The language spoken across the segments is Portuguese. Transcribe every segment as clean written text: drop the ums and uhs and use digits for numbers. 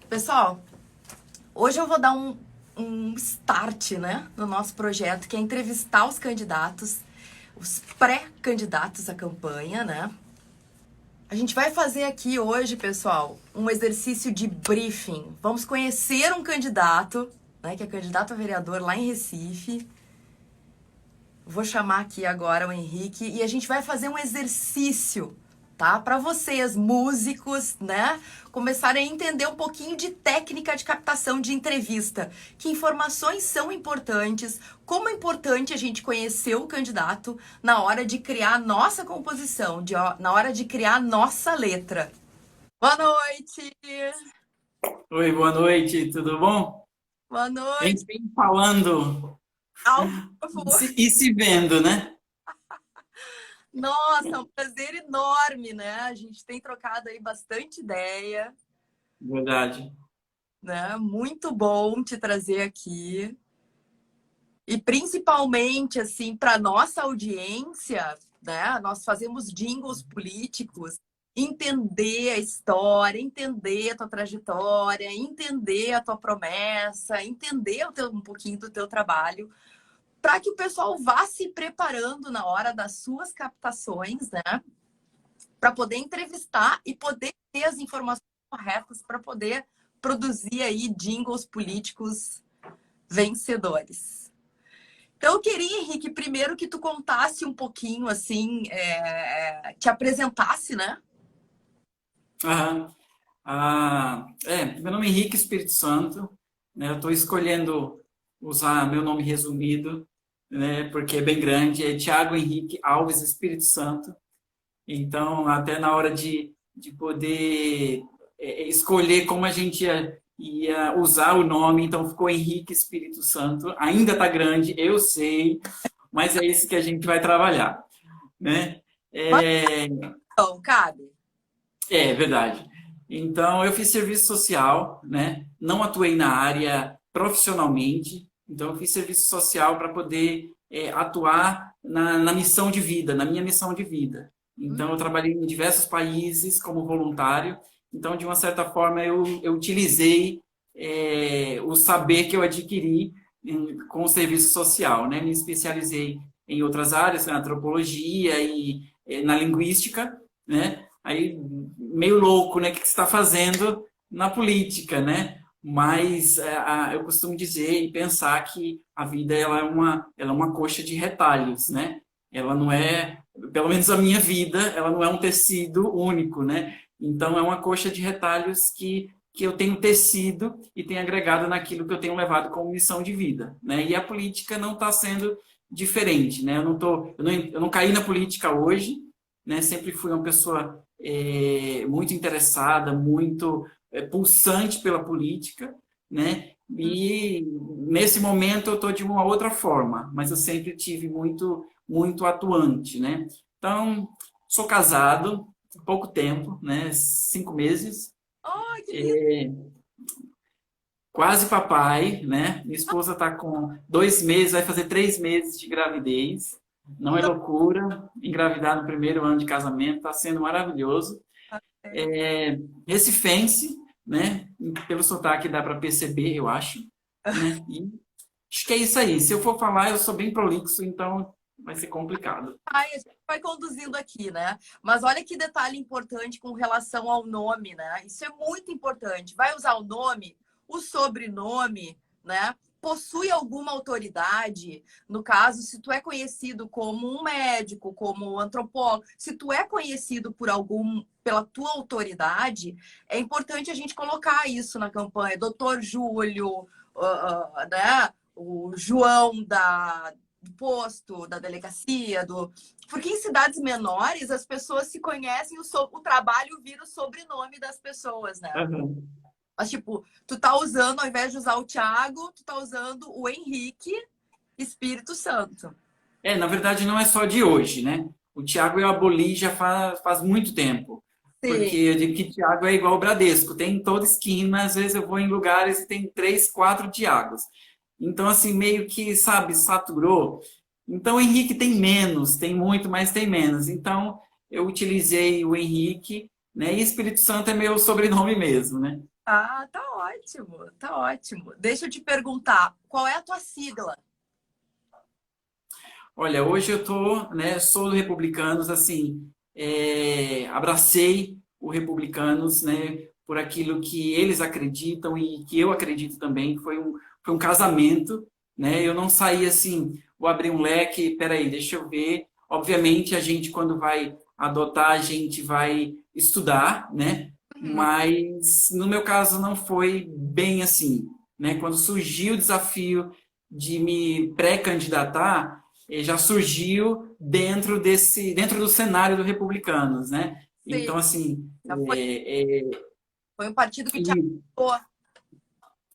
Pessoal, hoje eu vou dar um start, né, no nosso projeto, que é entrevistar os candidatos, os pré-candidatos à campanha, né? A gente vai fazer aqui hoje, pessoal, um exercício de briefing. Vamos conhecer um candidato, né, que é candidato a vereador lá em Recife. Vou chamar aqui agora o Henrique e a gente vai fazer um exercício, tá? Para vocês, músicos, né, começarem a entender um pouquinho de técnica de captação de entrevista. Que informações são importantes, como é importante a gente conhecer o candidato na hora de criar a nossa composição, na hora de criar a nossa letra. Boa noite! Oi, boa noite, tudo bom? Boa A noite! gente vem falando Por favor. e se vendo, né? Nossa, é um prazer enorme, né? A gente tem trocado aí bastante ideia, Verdade. né? Muito bom te trazer aqui. E principalmente, assim, para nossa audiência, né? Nós fazemos jingles políticos, entender a história, entender a tua trajetória, entender a tua promessa, entender um pouquinho do teu trabalho, para que o pessoal vá se preparando na hora das suas captações, né? Para poder entrevistar e poder ter as informações corretas para poder produzir aí jingles políticos vencedores. Então, eu queria, Henrique, primeiro que tu contasse um pouquinho, assim, te apresentasse, né? Aham. Meu nome é Henrique Espírito Santo, né? Eu estou escolhendo usar meu nome resumido, né? Porque é bem grande, é Thiago Henrique Alves Espírito Santo. Então, até na hora de poder escolher como a gente ia usar o nome, então ficou Henrique Espírito Santo. Ainda está grande, eu sei, mas é isso que a gente vai trabalhar, né? Mas É, não, cabe. é verdade. Então, eu fiz serviço social, né? Não atuei na área profissionalmente, então eu fiz serviço social para poder atuar na missão de vida, na minha missão de vida. Então, eu trabalhei em diversos países como voluntário, então, de uma certa forma, eu utilizei o saber que eu adquiri com o serviço social, né? Me especializei em outras áreas, na antropologia e na linguística, né? Aí, meio louco, né? O que você está fazendo na política, né? Mas eu costumo dizer e pensar que a vida ela é uma coxa de retalhos, né? Ela não é, pelo menos a minha vida, ela não é um tecido único, né? Então, é uma coxa de retalhos que eu tenho tecido e tenho agregado naquilo que eu tenho levado como missão de vida, né? E a política não está sendo diferente, né? Eu não caí na política hoje, né? Sempre fui uma pessoa muito interessada, muito pulsante pela política, né? E nesse momento eu estou de uma outra forma, mas eu sempre tive muito atuante, né? Então, sou casado há pouco tempo, né? 5 meses, Ai, que lindo! quase papai, né? Minha esposa está com 2 meses, vai fazer 3 meses de gravidez. Não é loucura engravidar no primeiro ano de casamento, está sendo maravilhoso. Recifense, né? Pelo sotaque dá para perceber, eu acho, né? E acho que é isso aí. Se eu for falar, eu sou bem prolixo, então vai ser complicado. Ai, a gente vai conduzindo aqui, né? Mas olha que detalhe importante com relação ao nome, né? Isso é muito importante. Vai usar o nome, o sobrenome, né? Possui alguma autoridade? No caso, se tu é conhecido como um médico, como um antropólogo, se tu é conhecido pela tua autoridade, é importante a gente colocar isso na campanha. Doutor Júlio, né? O João do posto, da delegacia, porque em cidades menores as pessoas se conhecem, o trabalho vira o sobrenome das pessoas, né? Uhum. Mas, tipo, tu tá usando, ao invés de usar o Thiago, tu tá usando o Henrique Espírito Santo. Na verdade, não é só de hoje, né? O Thiago eu aboli já faz muito tempo. Porque Sim. eu digo que Thiago é igual o Bradesco, tem em toda esquina, às vezes eu vou em lugares e tem 3, 4 Thiagos. Então, assim, meio que, sabe, saturou. Então, o Henrique tem menos, tem muito, mas tem menos. Então, eu utilizei o Henrique, né? E Espírito Santo é meu sobrenome mesmo, né? Ah, tá ótimo, tá ótimo. Deixa eu te perguntar, qual é a tua sigla? Olha, hoje eu tô, né, sou do Republicanos, assim, abracei o Republicanos, né, por aquilo que eles acreditam e que eu acredito também. Foi um casamento, né? Eu não saí assim, vou abrir um leque, peraí, deixa eu ver. Obviamente, a gente, quando vai adotar, a gente vai estudar, né? Uhum. Mas no meu caso não foi bem assim, né? Quando surgiu o desafio de me pré-candidatar, já surgiu dentro do cenário do Republicanos, né? Sim, Então, assim, já foi um partido que te e- ajudou.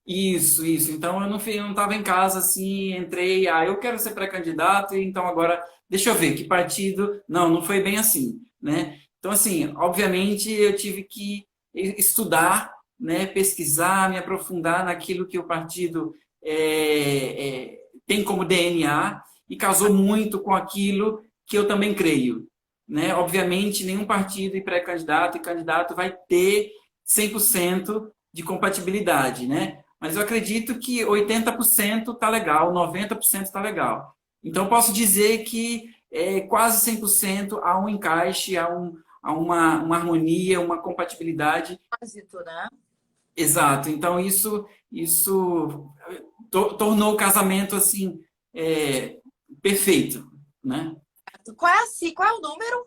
isso. Então, eu não estava em casa, assim, entrei, eu quero ser pré-candidato, então agora, deixa eu ver, que partido... Não, não foi bem assim, né? Então, assim, obviamente, eu tive que estudar, né, pesquisar, me aprofundar naquilo que o partido tem como DNA e casou muito com aquilo que eu também creio, né? Obviamente, nenhum partido e pré-candidato e candidato vai ter 100% de compatibilidade, né? Mas eu acredito que 80% está legal, 90% está legal. Então, posso dizer que quase 100% há um encaixe, há uma harmonia, uma compatibilidade. Trânsito, né? Exato. Então, isso tornou o casamento assim perfeito, né? Qual é qual é o número?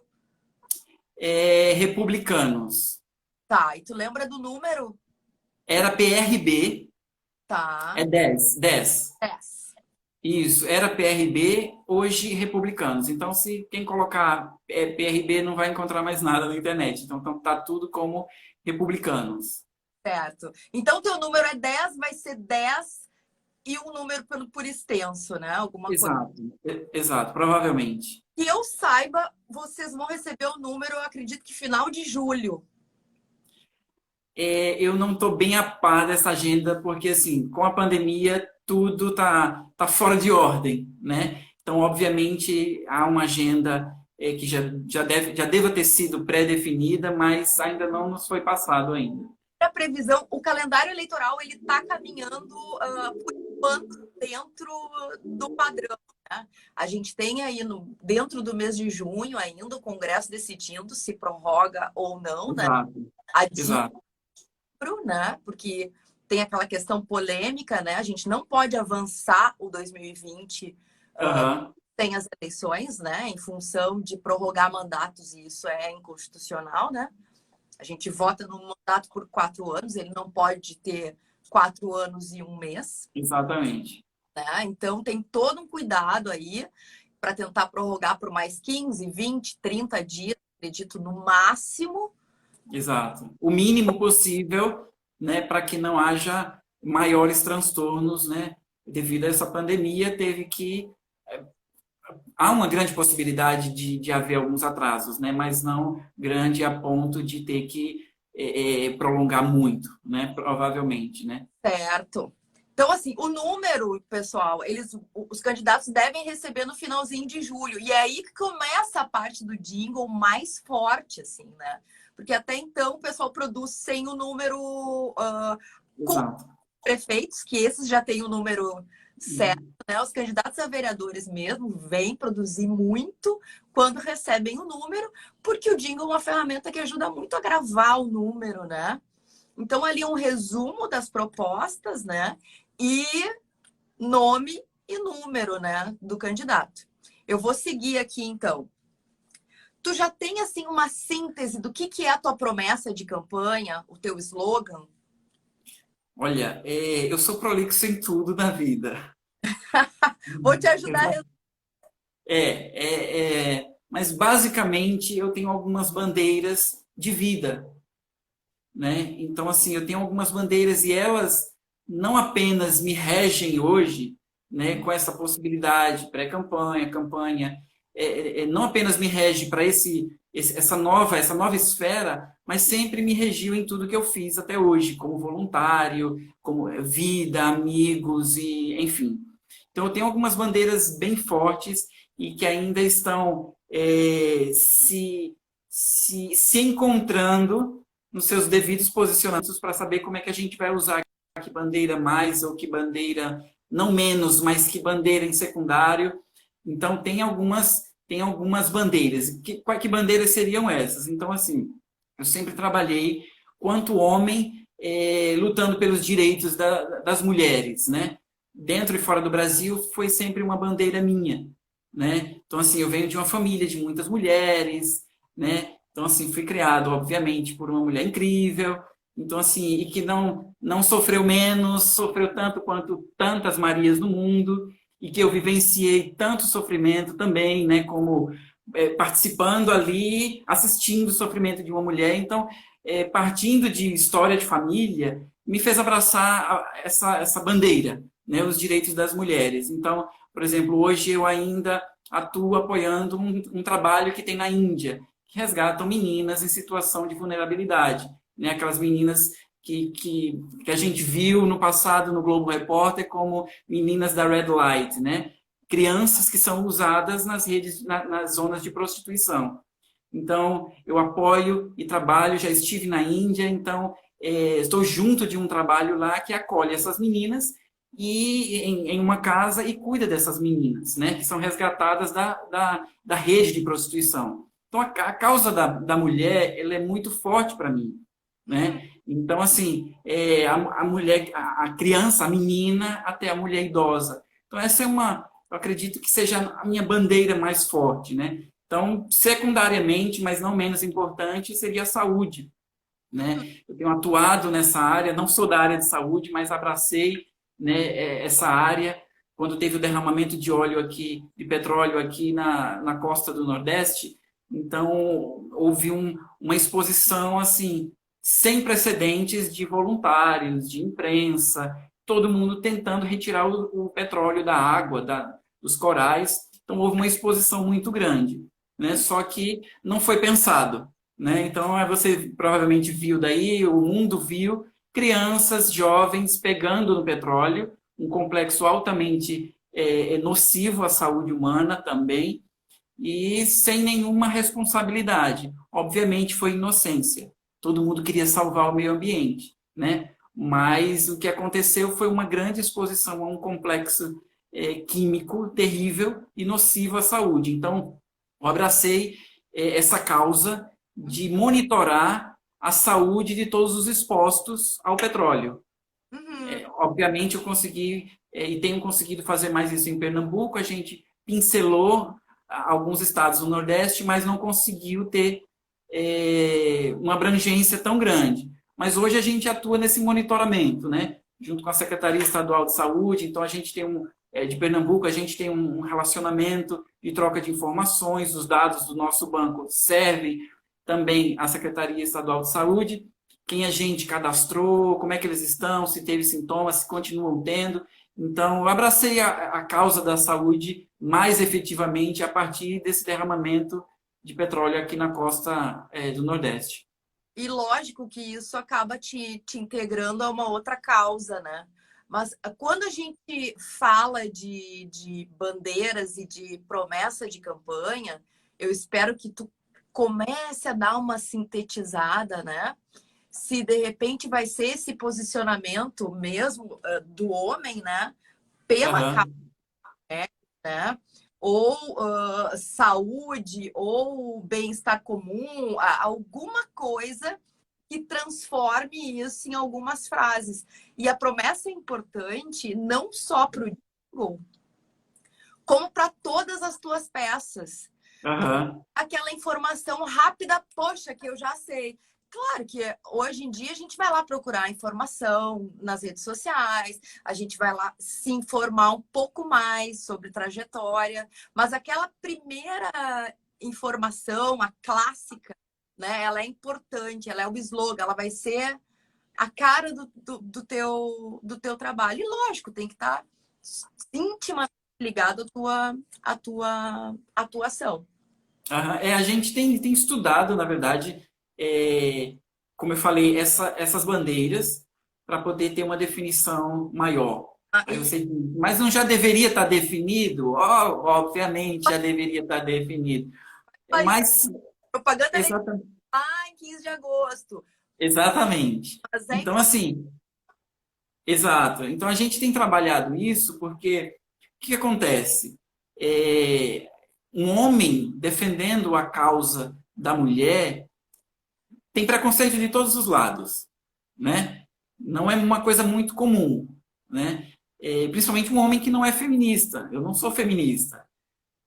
Republicanos. Tá, e tu lembra do número? Era PRB, Tá, 10. 10. Isso, era PRB, hoje Republicanos. Então, se quem colocar PRB não vai encontrar mais nada na internet. Então, tá tudo como Republicanos. Certo. Então, teu número é 10, vai ser 10 e um número por extenso, né? Alguma coisa. Exato, exato, provavelmente. Que eu saiba, vocês vão receber o número, eu acredito que final de julho. Eu não estou bem a par dessa agenda, porque, assim, com a pandemia, tudo tá fora de ordem, né? Então, obviamente, há uma agenda que já deva ter sido pré-definida, mas ainda não nos foi passado ainda. A previsão, o calendário eleitoral, ele está caminhando, por enquanto, dentro do padrão. Né? A gente tem aí, dentro do mês de junho ainda, o Congresso decidindo se prorroga ou não, né? Exato, Adia, exato. né? Porque tem aquela questão polêmica, né? A gente não pode avançar o 2020 Aham, sem as eleições, né? Em função de prorrogar mandatos, e isso é inconstitucional, né? A gente vota num mandato por 4 anos, ele não pode ter 4 anos e um mês, exatamente. né? Então tem todo um cuidado aí para tentar prorrogar por mais 15, 20, 30 dias, acredito, no máximo. Exato. O mínimo possível, né, para que não haja maiores transtornos, né? Devido a essa pandemia, há uma grande possibilidade de haver alguns atrasos, né? Mas não grande a ponto de ter que prolongar muito, né? Provavelmente, né? Certo. Então, assim, o número, pessoal, os candidatos devem receber no finalzinho de julho. E é aí que começa a parte do jingle mais forte, assim, né? Porque até então o pessoal produz sem o número com Exato. prefeitos, que esses já têm o número certo, né? Os candidatos a vereadores mesmo vêm produzir muito quando recebem o número, porque o jingle é uma ferramenta que ajuda muito a gravar o número, né? Então, ali um resumo das propostas, né? E nome e número, né? Do candidato. Eu vou seguir aqui, então. Tu já tem, assim, uma síntese do que é a tua promessa de campanha, o teu slogan? Olha, eu sou prolixo em tudo na vida. Vou te ajudar a... Mas basicamente eu tenho algumas bandeiras de vida, né? Então, assim, eu tenho algumas bandeiras e elas não apenas me regem hoje, né, com essa possibilidade, pré-campanha, campanha, não apenas me rege para essa nova esfera, mas sempre me regiu em tudo que eu fiz até hoje, como voluntário, como vida, amigos e, enfim. Então, eu tenho algumas bandeiras bem fortes e que ainda estão se encontrando nos seus devidos posicionamentos para saber como é que a gente vai usar que bandeira mais ou que bandeira não menos, mas que bandeira em secundário. Então, tem algumas bandeiras. Que bandeiras seriam essas? Então, assim, eu sempre trabalhei quanto homem lutando pelos direitos das mulheres, né? Dentro e fora do Brasil foi sempre uma bandeira minha, né? Então, assim, eu venho de uma família de muitas mulheres, né? Então, assim, fui criado, obviamente, por uma mulher incrível, então, assim, e que não sofreu menos, sofreu tanto quanto tantas Marias no mundo, e que eu vivenciei tanto sofrimento também, né? Como participando ali, assistindo o sofrimento de uma mulher. Então, partindo de história de família, me fez abraçar essa bandeira, né? Os direitos das mulheres. Então, por exemplo, hoje eu ainda atuo apoiando um trabalho que tem na Índia, que resgatam meninas em situação de vulnerabilidade, né? Aquelas meninas que a gente viu no passado no Globo Repórter como meninas da Red Light, né? Crianças que são usadas nas redes, nas zonas de prostituição. Então, eu apoio e trabalho, já estive na Índia, então estou junto de um trabalho lá que acolhe essas meninas e em uma casa e cuida dessas meninas, né, que são resgatadas da rede de prostituição. Então, a causa da mulher, ela é muito forte para mim, né? Então, assim, a mulher, a criança, a menina, até a mulher idosa. Então, essa eu acredito que seja a minha bandeira mais forte, né? Então, secundariamente, mas não menos importante, seria a saúde, né? Eu tenho atuado nessa área, não sou da área de saúde, mas abracei, né, essa área quando teve o derramamento de óleo aqui, de petróleo aqui na costa do Nordeste. Então, houve uma exposição, assim, sem precedentes de voluntários, de imprensa, todo mundo tentando retirar o petróleo da água, dos corais. Então, houve uma exposição muito grande, né? Só que não foi pensado, né? Então, você provavelmente viu daí, o mundo viu crianças, jovens pegando no petróleo, um complexo altamente nocivo à saúde humana também, e sem nenhuma responsabilidade. Obviamente foi inocência. Todo mundo queria salvar o meio ambiente, né? Mas o que aconteceu foi uma grande exposição a um complexo químico terrível e nocivo à saúde. Então, eu abracei essa causa de monitorar a saúde de todos os expostos ao petróleo. Uhum. Obviamente, eu consegui e tenho conseguido fazer mais isso em Pernambuco. A gente pincelou alguns estados do Nordeste, mas não conseguiu ter uma abrangência tão grande. Mas hoje a gente atua nesse monitoramento, né? Junto com a Secretaria Estadual de Saúde. Então, a gente tem de Pernambuco, a gente tem um relacionamento de troca de informações. Os dados do nosso banco servem também à Secretaria Estadual de Saúde. Quem a gente cadastrou, como é que eles estão, se teve sintomas, se continuam tendo. Então, eu abracei a causa da saúde mais efetivamente a partir desse derramamento de petróleo aqui na costa do Nordeste. E lógico que isso acaba te integrando a uma outra causa, né? Mas quando a gente fala de bandeiras e de promessa de campanha, eu espero que tu comece a dar uma sintetizada, né? Se de repente vai ser esse posicionamento mesmo do homem, né? Pela causa, Aham, né? Ou saúde, ou bem-estar comum, alguma coisa que transforme isso em algumas frases. E a promessa é importante não só para o jingle, como para todas as tuas peças. aham, Aquela informação rápida, poxa, que eu já sei. Claro que hoje em dia a gente vai lá procurar informação nas redes sociais, a gente vai lá se informar um pouco mais sobre trajetória, mas aquela primeira informação, a clássica, né, ela é importante, ela é o slogan, ela vai ser a cara do teu trabalho. E lógico, tem que estar intimamente ligado à tua atuação. aham. A gente tem estudado, na verdade, como eu falei, essas bandeiras para poder ter uma definição maior, Ah, Aí você diz, mas não já deveria estar definido? Obviamente já deveria estar definido. mas Mas, propaganda eleitoral exatamente. em 15 de agosto. Exatamente. Mas é Então, assim, exato. Então, a gente tem trabalhado isso porque o que acontece? É, um homem defendendo a causa da mulher tem preconceito de todos os lados, né? Não é uma coisa muito comum, né? Principalmente um homem que não é feminista. Eu não sou feminista.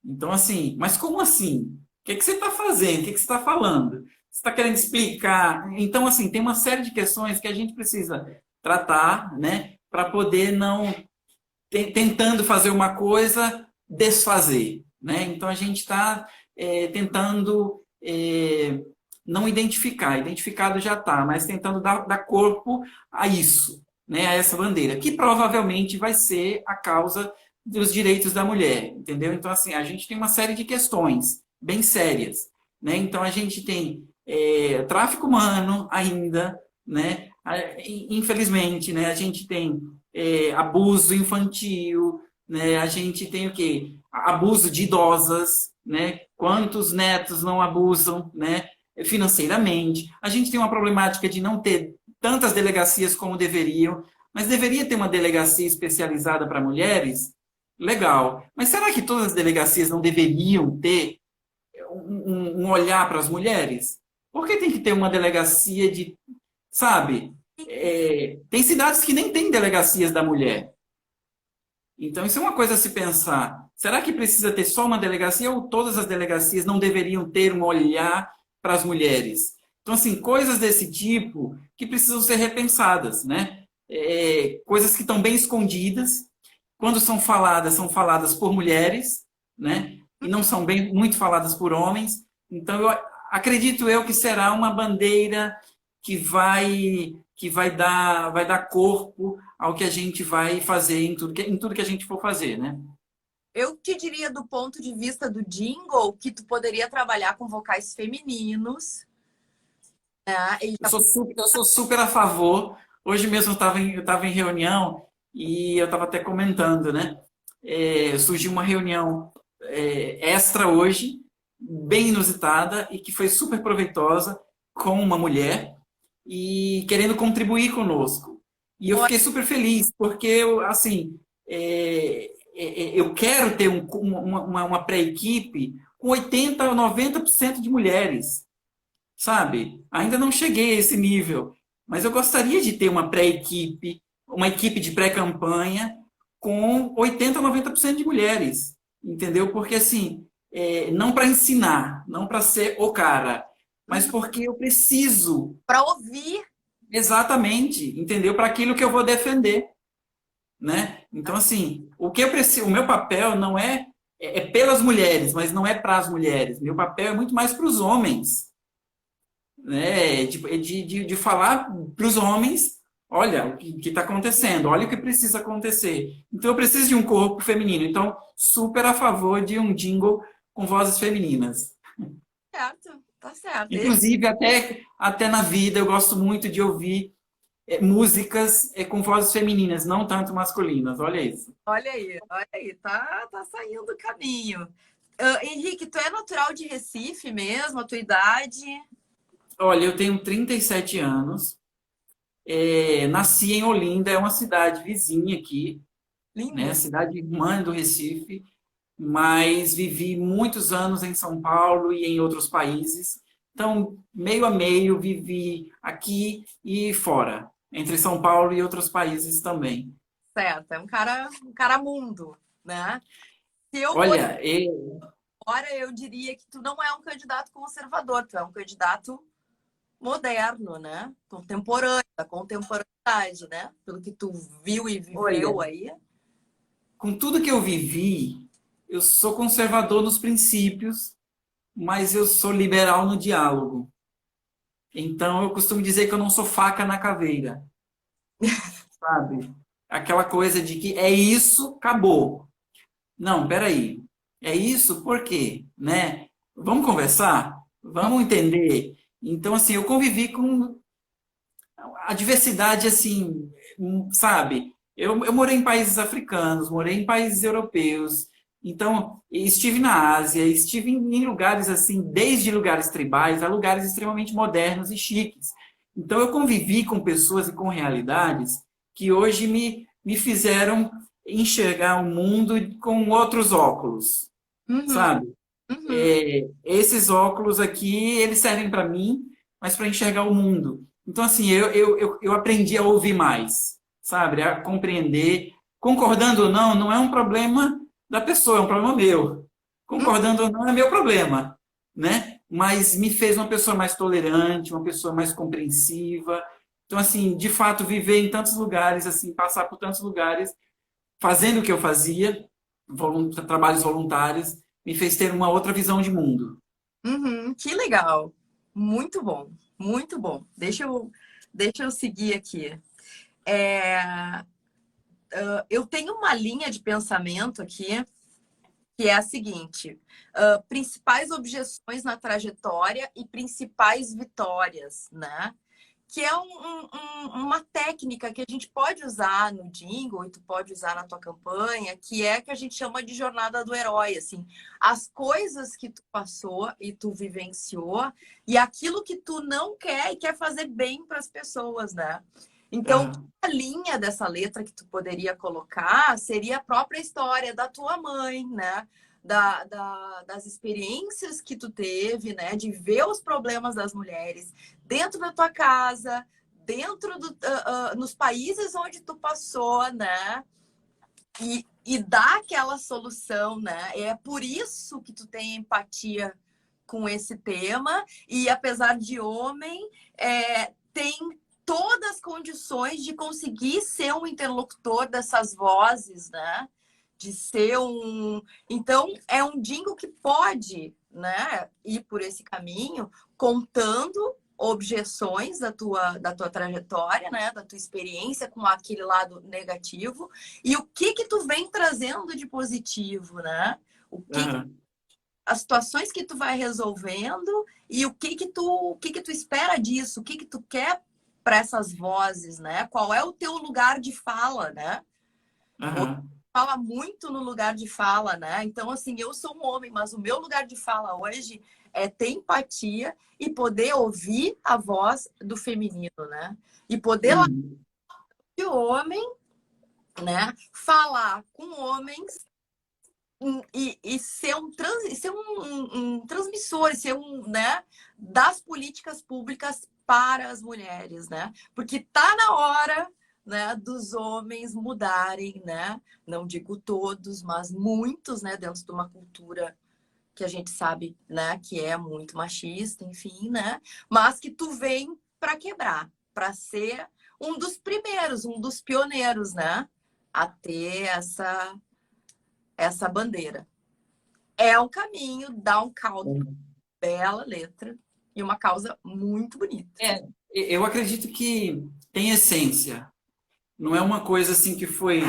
Então, assim, mas como assim? O que você está fazendo? O que você está falando? Você está querendo explicar? Então, assim, tem uma série de questões que a gente precisa tratar, né? Para poder não tentando fazer uma coisa, desfazer, né? Então, a gente está tentando não identificar. Identificado já está, mas tentando dar corpo a isso, né? A essa bandeira, que provavelmente vai ser a causa dos direitos da mulher, entendeu? Então, assim, a gente tem uma série de questões bem sérias, né? Então, a gente tem tráfico humano ainda, né? Infelizmente, né? A gente tem abuso infantil, né? A gente tem o quê? Abuso de idosas, né? Quantos netos não abusam, né? Financeiramente. A gente tem uma problemática de não ter tantas delegacias como deveriam, mas deveria ter uma delegacia especializada para mulheres? Legal. Mas será que todas as delegacias não deveriam ter um olhar para as mulheres? Por que tem que ter uma delegacia de, sabe? Tem cidades que nem têm delegacias da mulher. Então, isso é uma coisa a se pensar. Será que precisa ter só uma delegacia ou todas as delegacias não deveriam ter um olhar para as mulheres? Então, assim, coisas desse tipo que precisam ser repensadas, né? Coisas que estão bem escondidas, quando são faladas por mulheres, né? E não são bem muito faladas por homens. Então, acredito eu que será uma bandeira que vai dar corpo ao que a gente vai fazer em tudo que a gente for fazer, né? Eu te diria do ponto de vista do jingle que tu poderia trabalhar com vocais femininos, né? E já... Eu sou super a favor. Hoje mesmo eu estava em reunião e eu estava até comentando, né? Surgiu uma reunião extra hoje, bem inusitada e que foi super proveitosa com uma mulher e querendo contribuir conosco. E eu fiquei super feliz, porque eu, assim, eu quero ter uma pré-equipe com 80% ou 90% de mulheres, sabe? Ainda não cheguei a esse nível, mas eu gostaria de ter uma pré-equipe, uma equipe de pré-campanha com 80% ou 90% de mulheres, entendeu? Porque, assim, não para ensinar, não para ser o cara, mas porque eu preciso. para ouvir. Exatamente, entendeu? Para aquilo que eu vou defender, né? Então, assim, o que eu preciso, o meu papel não é pelas mulheres, mas não é para as mulheres. Meu papel é muito mais para os homens, né? De falar para os homens, olha o que está acontecendo, olha o que precisa acontecer. Então, eu preciso de um corpo feminino. Então, super a favor de um jingle com vozes femininas. Certo, tá certo. Inclusive, até na vida, eu gosto muito de ouvir músicas com vozes femininas, não tanto masculinas. Olha isso. Olha aí, tá saindo do caminho. Henrique, tu é natural de Recife mesmo, a tua idade? Olha, eu tenho 37 anos, nasci em Olinda, é uma cidade vizinha aqui, né? Linda. Cidade irmã do Recife, mas vivi muitos anos em São Paulo e em outros países. Então, meio a meio, vivi aqui e fora, entre São Paulo e outros países também. Certo, é um cara mundo, né? Se eu fosse Olha, agora, eu diria que tu não é um candidato conservador, tu é um candidato moderno, né? Contemporâneo, da contemporaneidade, né? Pelo que tu viu e olha, viveu aí. com tudo que eu vivi, eu sou conservador nos princípios, mas eu sou liberal no diálogo. Então, eu costumo dizer que eu não sou faca na caveira, sabe? Aquela coisa de que é isso, acabou. Não, peraí. É isso por quê? Né? Vamos conversar? Vamos entender? Então, assim, eu convivi com a diversidade, assim, sabe? Eu morei em países africanos, morei em países europeus, então estive na Ásia, estive em lugares assim, desde lugares tribais a lugares extremamente modernos e chiques. Então eu convivi com pessoas e com realidades que hoje me fizeram enxergar o mundo com outros óculos, Uhum, sabe? uhum, Esses óculos aqui, eles servem para mim, mas para enxergar o mundo. Então, assim, eu aprendi a ouvir mais, sabe? A compreender. Concordando ou não, não é um problema da pessoa, é um problema meu. uhum, Concordando ou não, é meu problema, né? Mas me fez uma pessoa mais tolerante, uma pessoa mais compreensiva. Então, assim, de fato, viver em tantos lugares, assim, passar por tantos lugares, fazendo o que eu fazia, trabalhos voluntários, me fez ter uma outra visão de mundo. uhum. Que legal. Muito bom, muito bom. Deixa eu seguir aqui. É, eu tenho uma linha de pensamento aqui que é a seguinte: principais objeções na trajetória e principais vitórias, né? Que é uma técnica que a gente pode usar no jingle e tu pode usar na tua campanha, que é que a gente chama de jornada do herói, assim, as coisas que tu passou e tu vivenciou e aquilo que tu não quer e quer fazer bem para as pessoas, né? Então, Aham, a linha dessa letra que tu poderia colocar seria a própria história da tua mãe, né? Das experiências que tu teve, né? De ver os problemas das mulheres dentro da tua casa, nos países onde tu passou, né? E dar aquela solução, né? É por isso que tu tem empatia com esse tema e apesar de homem, tem todas as condições de conseguir ser um interlocutor dessas vozes, né? De ser um. Então, é um jingle que pode, né, ir por esse caminho, contando objeções da tua trajetória, né, da tua experiência com aquele lado negativo e o que que tu vem trazendo de positivo, né? O que aham, as situações que tu vai resolvendo e o que que tu espera disso, o que que tu quer para essas vozes, né? Qual é o teu lugar de fala, né? Hoje aham, fala muito no lugar de fala, né? Então, assim, eu sou um homem, mas o meu lugar de fala hoje é ter empatia e poder ouvir a voz do feminino, né? E poder lá uhum, de homem, né? Falar com homens e ser um transmissor, ser né, das políticas públicas para as mulheres, né? Porque tá na hora, né, dos homens mudarem, né? Não digo todos, mas muitos, né, dentro de uma cultura que a gente sabe, né, que é muito machista, enfim, né? Mas que tu vem para quebrar, para ser um dos primeiros, um dos pioneiros, né? A ter essa bandeira. É um caminho, dá um caldo, uhum. bela letra e uma causa muito bonita. É, eu acredito que tem essência. Não é uma coisa assim que foi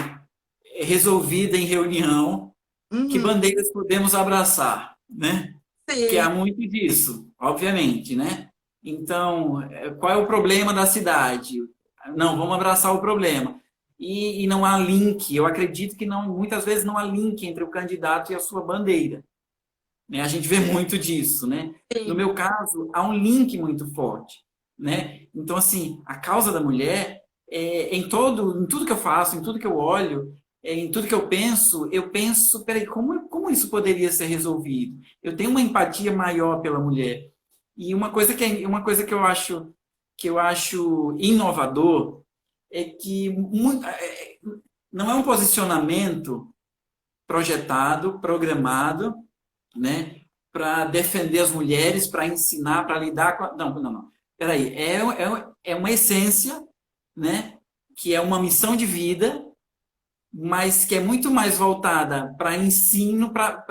resolvida em reunião, que Uhum, bandeiras podemos abraçar, né? Que sim, há muito disso, obviamente, né? Então, qual é o problema da cidade? Não, vamos abraçar o problema. E não há link, eu acredito que não, muitas vezes não há link entre o candidato e a sua bandeira. Né? A gente vê muito disso, né? No sim. meu caso, há um link muito forte, né? Então, assim, a causa da mulher, em tudo que eu faço, em tudo que eu olho, em tudo que eu penso, peraí, como isso poderia ser resolvido? Eu tenho uma empatia maior pela mulher. E uma coisa que eu acho inovador é que não é um posicionamento projetado, programado, né, para defender as mulheres, para ensinar, para lidar com. Não, não, não. Peraí, é uma essência, né, que é uma missão de vida, mas que é muito mais voltada para ensino, para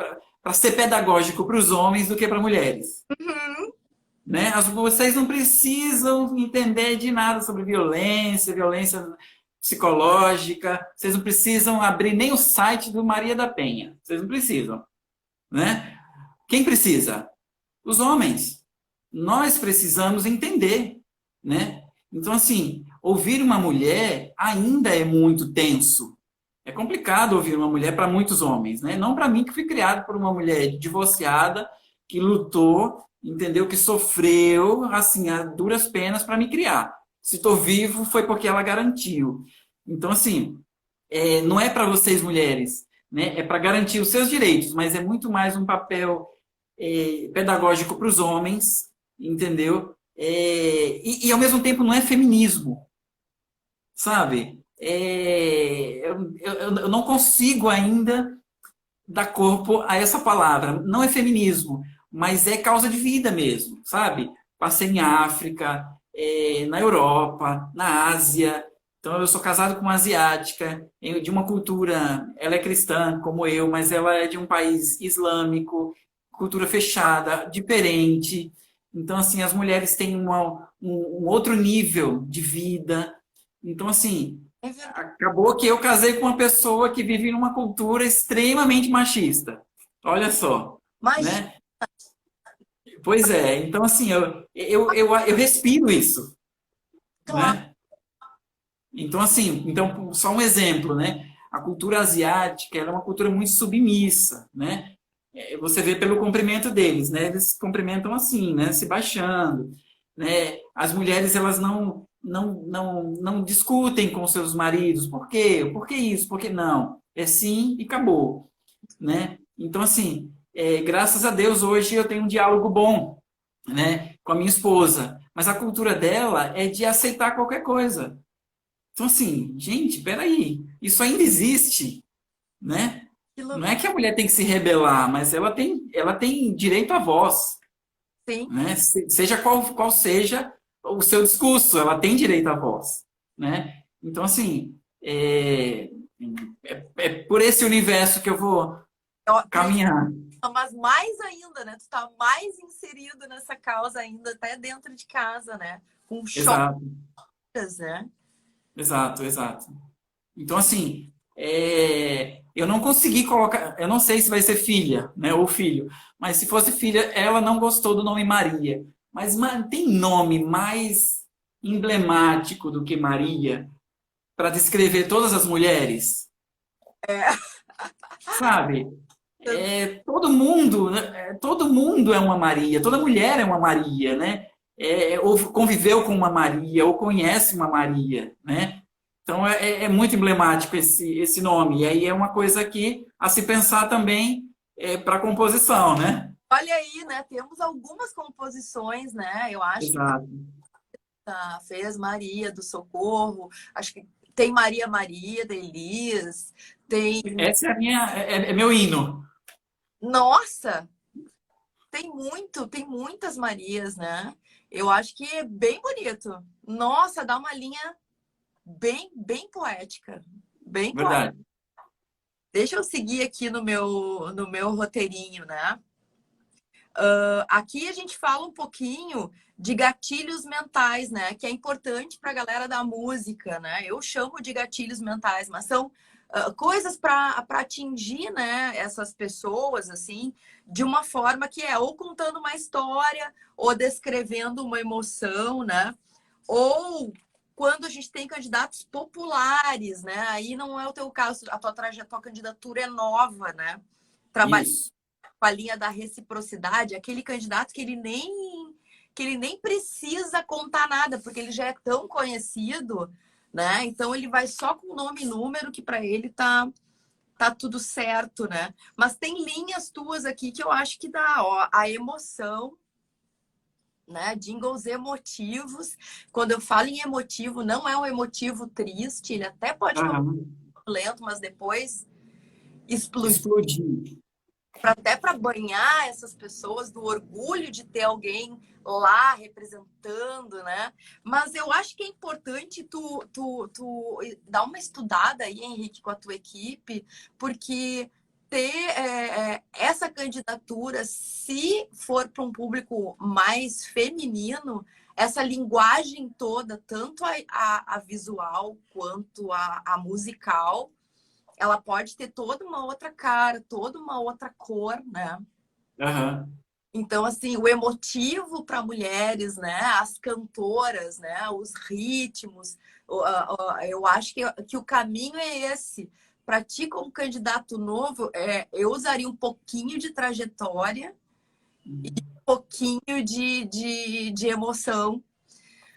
ser pedagógico para os homens do que para mulheres. Uhum, Né? Vocês não precisam entender de nada sobre violência, violência psicológica, vocês não precisam abrir nem o site do Maria da Penha, vocês não precisam. Né? Quem precisa? Os homens. Nós precisamos entender, né? Então, assim, ouvir uma mulher ainda é muito tenso. É complicado ouvir uma mulher para muitos homens, né? Não para mim, que fui criado por uma mulher divorciada, que lutou, entendeu? Que sofreu, assim, a duras penas para me criar. Se estou vivo, foi porque ela garantiu. Então, assim, não é para vocês mulheres, né? É para garantir os seus direitos, mas é muito mais um papel pedagógico para os homens, entendeu? Ao mesmo tempo não é feminismo, sabe? Eu não consigo ainda dar corpo a essa palavra. Não é feminismo, mas é causa de vida mesmo, sabe? Passei em África, na Europa, na Ásia. Então, eu sou casado com uma asiática, de uma cultura, ela é cristã, como eu, mas ela é de um país islâmico, cultura fechada, diferente. Então, assim, as mulheres têm um outro nível de vida. Então, assim, É verdade. acabou que eu casei com uma pessoa que vive numa cultura extremamente machista. Olha só, Imagina, né? Pois é, então assim, eu respiro isso, claro. né? Então assim, então só um exemplo, né? A cultura asiática, ela é uma cultura muito submissa, né? Você vê pelo comprimento deles, né? Eles cumprimentam assim, né? Se baixando, né? As mulheres, elas não discutem com seus maridos. Por quê? Por que isso? Por que não? É sim e acabou, né? Então, assim, graças a Deus, hoje eu tenho um diálogo bom, né, com a minha esposa. Mas a cultura dela é de aceitar qualquer coisa. Então, assim, gente, peraí, isso ainda existe, né? Que Não é loucura. que a mulher tem que se rebelar, mas ela tem direito à voz, Sim. né? Seja qual seja o seu discurso, ela tem direito à voz, né? Então, assim, é por esse universo que eu vou Por isso, caminhar. mas mais ainda, né? Tu tá mais inserido nessa causa ainda, até dentro de casa, né? Com choques, Exato, né? exato, exato. Então, assim, eu não consegui colocar, eu não sei se vai ser filha, né, ou filho, mas se fosse filha, ela não gostou do nome Maria. Mas tem nome mais emblemático do que Maria para descrever todas as mulheres, É. sabe? Todo mundo é uma Maria, toda mulher é uma Maria, né? Ou conviveu com uma Maria, ou conhece uma Maria, né? Então é muito emblemático esse nome. E aí é uma coisa que a se pensar também para a composição, né? Olha aí, né? Temos algumas composições, né? Eu acho que Exato. fez Maria do Socorro, acho que tem Maria Maria da Elis, tem. Essa é a minha, é meu hino. Nossa, tem muitas Marias, né? Eu acho que é bem bonito. Nossa, dá uma linha bem poética. Bem poética. Verdade. Deixa eu seguir aqui no meu roteirinho, né? Aqui a gente fala um pouquinho de gatilhos mentais, né? Que é importante para a galera da música, né? Eu chamo de gatilhos mentais, mas são coisas para atingir, né? Essas pessoas, assim, de uma forma que é ou contando uma história, ou descrevendo uma emoção, né? Ou quando a gente tem candidatos populares, né? Aí não é o teu caso, a tua candidatura é nova, né? Trabalhar Isso. com a linha da reciprocidade, aquele candidato que ele nem precisa contar nada, porque ele já é tão conhecido, né? Então ele vai só com nome e número que para ele tá tudo certo, né? Mas tem linhas tuas aqui que eu acho que dá, ó, a emoção, né? Jingles emotivos. Quando eu falo em emotivo, não é um emotivo triste, ele até pode começar Aham. lento, mas depois explodir, Explodir. até para banhar essas pessoas do orgulho de ter alguém lá representando, né? Mas eu acho que é importante tu dar uma estudada aí, Henrique, com a tua equipe, porque ter essa candidatura, se for para um público mais feminino, essa linguagem toda, tanto a visual quanto a musical, ela pode ter toda uma outra cara, toda uma outra cor, né? Aham. Então, assim, o emotivo para mulheres, né? As cantoras, né? Os ritmos. Eu acho que o caminho é esse. Para ti, como candidato novo, eu usaria um pouquinho de trajetória, um pouquinho de emoção.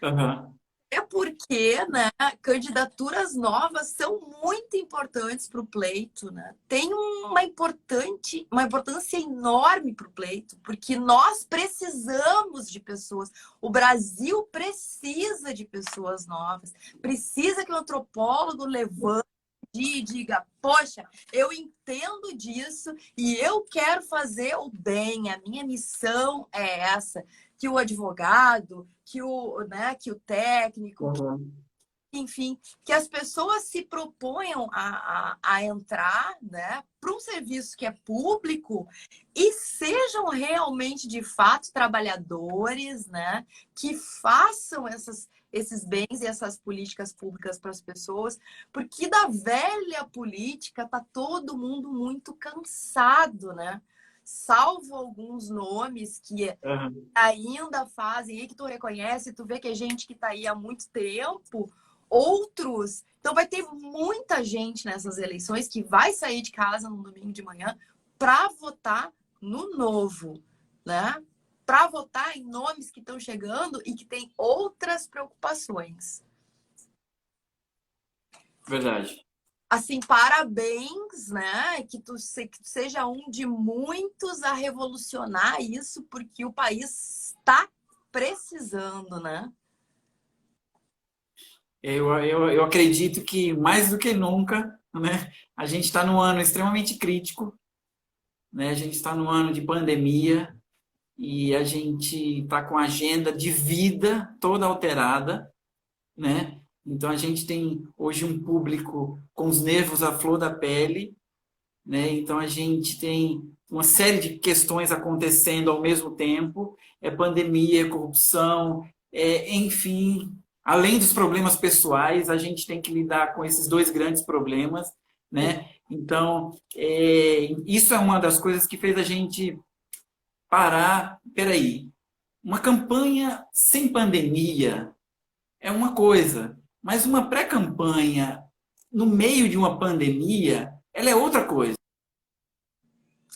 Aham. É porque, né, candidaturas novas são muito importantes para o pleito, né? Tem uma importância enorme para o pleito, porque nós precisamos de pessoas. O Brasil precisa de pessoas novas. Precisa que o antropólogo levante e diga, poxa, eu entendo disso e eu quero fazer o bem. A minha missão é essa. Que o advogado, que o técnico, Uhum. enfim, que as pessoas se proponham a entrar, né, para um serviço que é público e sejam realmente, de fato, trabalhadores, né, que façam esses bens e essas políticas públicas para as pessoas, porque da velha política tá todo mundo muito cansado, né? Salvo alguns nomes que Aham. ainda fazem, e que tu reconhece, tu vê que é gente que está aí há muito tempo, outros. Então vai ter muita gente nessas eleições que vai sair de casa no domingo de manhã para votar no novo, né? Para votar em nomes que estão chegando e que têm outras preocupações. Verdade. Assim, parabéns, né? Que tu seja um de muitos a revolucionar isso, porque o país está precisando, né? Eu acredito que mais do que nunca, né, a gente está num ano extremamente crítico, né? A gente está num ano de pandemia e a gente está com a agenda de vida toda alterada, né? Então a gente tem hoje um público com os nervos à flor da pele, né? Então a gente tem uma série de questões acontecendo ao mesmo tempo, é pandemia, é corrupção, enfim, além dos problemas pessoais, a gente tem que lidar com esses dois grandes problemas, né? Então, isso é uma das coisas que fez a gente parar. Peraí, uma campanha sem pandemia é uma coisa, mas uma pré-campanha no meio de uma pandemia, ela é outra coisa.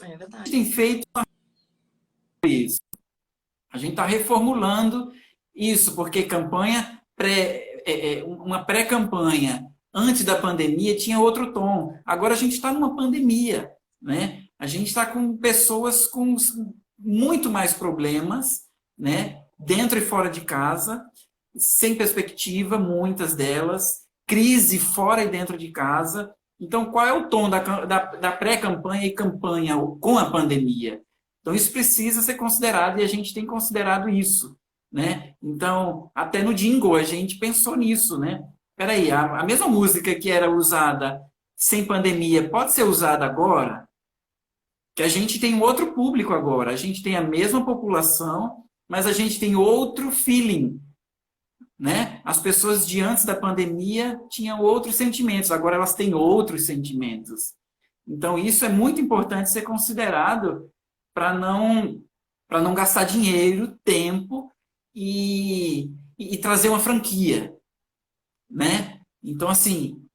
É A gente verdade. tem feito isso. A gente está reformulando isso, porque uma pré-campanha antes da pandemia tinha outro tom. Agora a gente está numa pandemia, né? A gente está com pessoas com muito mais problemas, né? Dentro e fora de casa, sem perspectiva, muitas delas, crise fora e dentro de casa. Então, qual é o tom da pré-campanha e campanha com a pandemia? Então, isso precisa ser considerado e a gente tem considerado isso, né? Então, até no jingle a gente pensou nisso, né? Peraí, a mesma música que era usada sem pandemia pode ser usada agora? Que a gente tem um outro público agora, a gente tem a mesma população, mas a gente tem outro feeling, né? As pessoas de antes da pandemia tinham outros sentimentos, agora elas têm outros sentimentos. Então, isso é muito importante ser considerado para não gastar dinheiro, tempo e trazer uma franquia, né? Então, assim,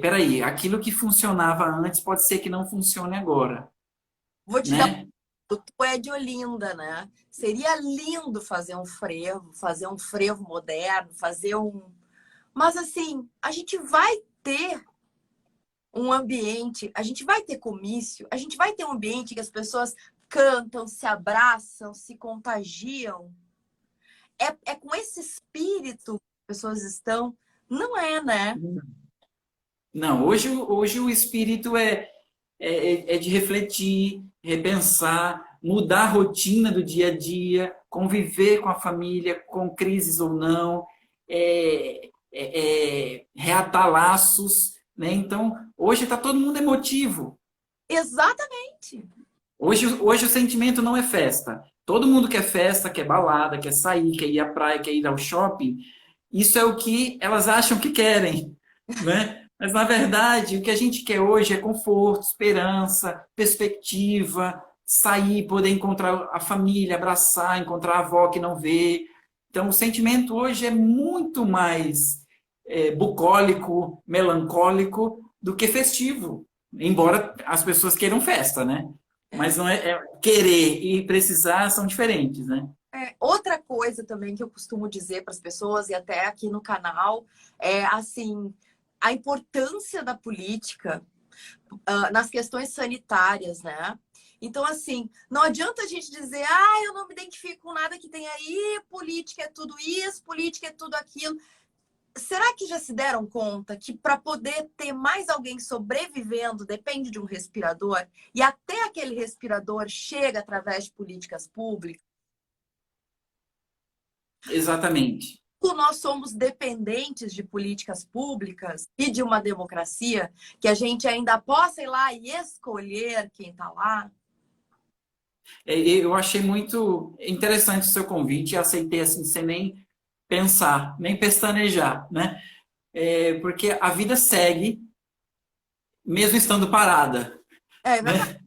peraí, aquilo que funcionava antes pode ser que não funcione agora, Vou te dar. né? Tu é de Olinda, né? Seria lindo fazer um frevo moderno, fazer um. Mas assim, a gente vai ter um ambiente, a gente vai ter comício, a gente vai ter um ambiente que as pessoas cantam, se abraçam, se contagiam. É com esse espírito que as pessoas estão. Não é, né? Não, hoje o espírito é de refletir, repensar, mudar a rotina do dia a dia, conviver com a família, com crises ou não, reatar laços, né? Então, hoje está todo mundo emotivo. Exatamente. Hoje o sentimento não é festa. Todo mundo quer festa, quer balada, quer sair, quer ir à praia, quer ir ao shopping. Isso é o que elas acham que querem, né? Mas, na verdade, o que a gente quer hoje é conforto, esperança, perspectiva, sair, poder encontrar a família, abraçar, encontrar a avó que não vê. Então, o sentimento hoje é muito mais bucólico, melancólico do que festivo. Embora as pessoas queiram festa, né? Mas não querer e precisar são diferentes, né? Outra coisa também que eu costumo dizer para as pessoas, e até aqui no canal, é assim, a importância da política nas questões sanitárias, né? Então, assim, não adianta a gente dizer, eu não me identifico com nada que tem aí, política é tudo isso, política é tudo aquilo. Será que já se deram conta que para poder ter mais alguém sobrevivendo depende de um respirador? E até aquele respirador chega através de políticas públicas? Exatamente. Nós somos dependentes de políticas públicas e de uma democracia que a gente ainda possa ir lá e escolher quem está lá? Eu achei muito interessante o seu convite e aceitei assim, sem nem pensar, nem pestanejar, né? Porque a vida segue, mesmo estando parada, É verdade. né?